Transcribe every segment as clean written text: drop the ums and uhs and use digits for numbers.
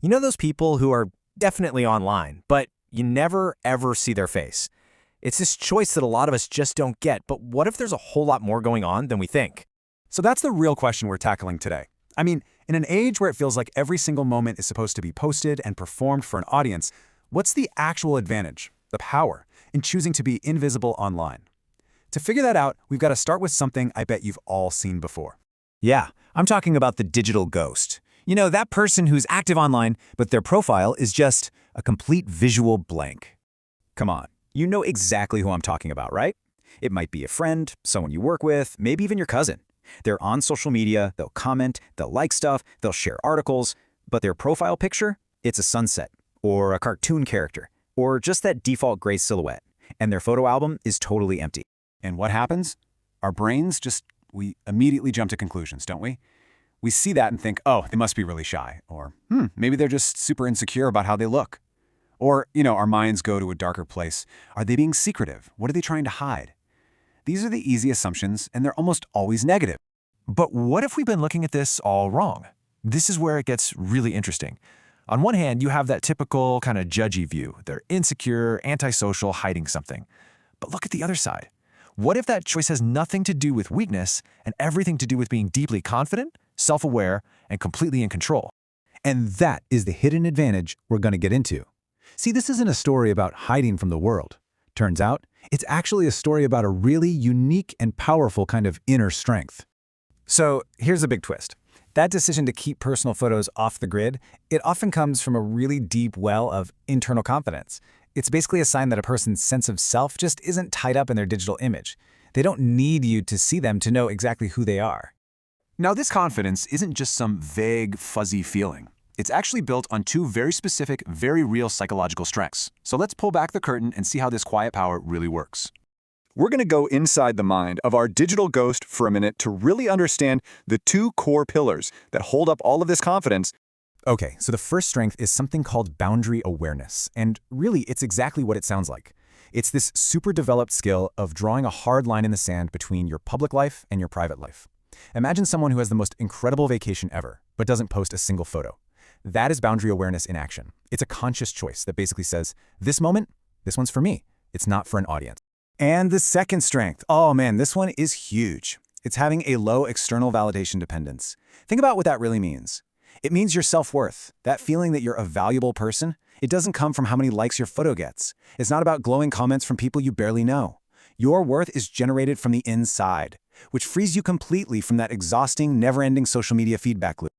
You know those people who are definitely online, but you never ever see their face? It's this choice that a lot of us just don't get, but what if there's a whole lot more going on than we think? So that's the real question we're tackling today. I mean, in an age where it feels like every single moment is supposed to be posted and performed for an audience, what's the actual advantage, the power, in choosing to be invisible online? To figure that out, we've got to start with something I bet you've all seen before. Yeah, I'm talking about the digital ghost. You know, that person who's active online, but their profile is just a complete visual blank. Come on, you know exactly who I'm talking about, right? It might be a friend, someone you work with, maybe even your cousin. They're on social media, they'll comment, they'll like stuff, they'll share articles, but their profile picture, it's a sunset, or a cartoon character, or just that default gray silhouette, and their photo album is totally empty. And what happens? Our brains we immediately jump to conclusions, don't we? We see that and think, oh, they must be really shy, or maybe they're just super insecure about how they look. Or, our minds go to a darker place. Are they being secretive? What are they trying to hide? These are the easy assumptions, and they're almost always negative. But what if we've been looking at this all wrong? This is where it gets really interesting. On one hand, you have that typical kind of judgy view. They're insecure, antisocial, hiding something. But look at the other side. What if that choice has nothing to do with weakness and everything to do with being deeply confident, self-aware, and completely in control? And that is the hidden advantage we're going to get into. See, this isn't a story about hiding from the world. Turns out, it's actually a story about a really unique and powerful kind of inner strength. So here's a big twist. That decision to keep personal photos off the grid, it often comes from a really deep well of internal confidence. It's basically a sign that a person's sense of self just isn't tied up in their digital image. They don't need you to see them to know exactly who they are. Now, this confidence isn't just some vague, fuzzy feeling. It's actually built on two very specific, very real psychological strengths. So let's pull back the curtain and see how this quiet power really works. We're going to go inside the mind of our digital ghost for a minute to really understand the two core pillars that hold up all of this confidence. Okay, so the first strength is something called boundary awareness. And really, it's exactly what it sounds like. It's this super developed skill of drawing a hard line in the sand between your public life and your private life. Imagine someone who has the most incredible vacation ever, but doesn't post a single photo. That is boundary awareness in action. It's a conscious choice that basically says, this moment, this one's for me. It's not for an audience. And the second strength, oh man, this one is huge. It's having a low external validation dependence. Think about what that really means. It means your self-worth, that feeling that you're a valuable person. It doesn't come from how many likes your photo gets. It's not about glowing comments from people you barely know. Your worth is generated from the inside, which frees you completely from that exhausting, never-ending social media feedback loop.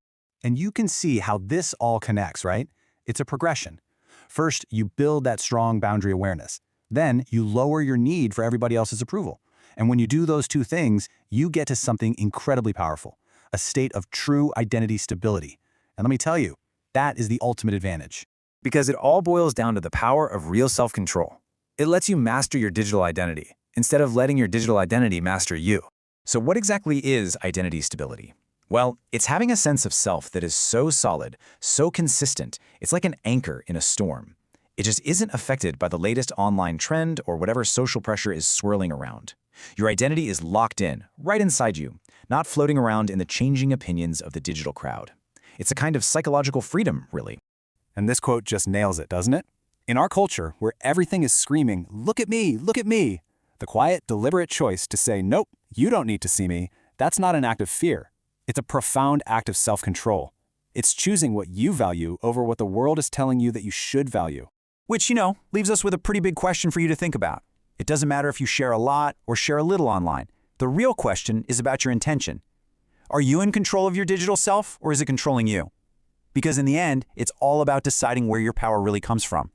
And you can see how this all connects, right? It's a progression. First, you build that strong boundary awareness. Then, you lower your need for everybody else's approval. And when you do those two things, you get to something incredibly powerful, a state of true identity stability. And let me tell you, that is the ultimate advantage. Because it all boils down to the power of real self-control. It lets you master your digital identity, instead of letting your digital identity master you. So what exactly is identity stability? Well, it's having a sense of self that is so solid, so consistent, it's like an anchor in a storm. It just isn't affected by the latest online trend or whatever social pressure is swirling around. Your identity is locked in, right inside you, not floating around in the changing opinions of the digital crowd. It's a kind of psychological freedom, really. And this quote just nails it, doesn't it? In our culture, where everything is screaming, look at me, the quiet, deliberate choice to say, nope, you don't need to see me, that's not an act of fear. It's a profound act of self-control. It's choosing what you value over what the world is telling you that you should value. Which, leaves us with a pretty big question for you to think about. It doesn't matter if you share a lot or share a little online. The real question is about your intention. Are you in control of your digital self, or is it controlling you? Because in the end, it's all about deciding where your power really comes from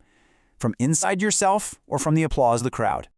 inside yourself or from the applause of the crowd.